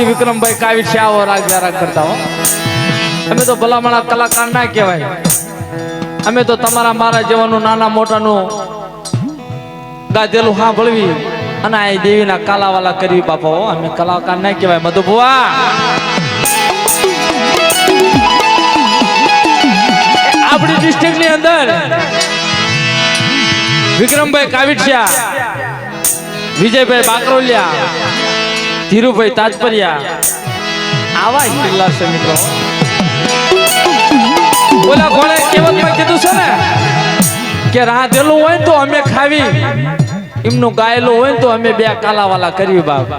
હાથી વિક્રમભાઈ કાવી છે આવો રાગ રાગ કરતા હો અમે તો ભલામણા કલાકાર ના કહેવાય અમે તો તમારા મારા જેવાનું નાના મોટાનું ગાધેલું સાંભળવી અને આ દેવીના કાલાવાલા કરવી બાપા હો અમે કલાકાર ના કહેવાય મધુભુવા આપણી ડિસ્ટ્રિક્ટ ની અંદર વિક્રમભાઈ કાવિઠિયા વિજયભાઈ બાકરોલિયા ધીરુભાઈ તાજપરિયા આવા જિલ્લા છે મિત્રો બોલા કોણે કહેવતમાં કીધું છે ને કે રાધેલું હોય તો અમે ખાવી એમનું ગાયેલું હોય તો અમે બે કાલાવાલા કરવી બાપ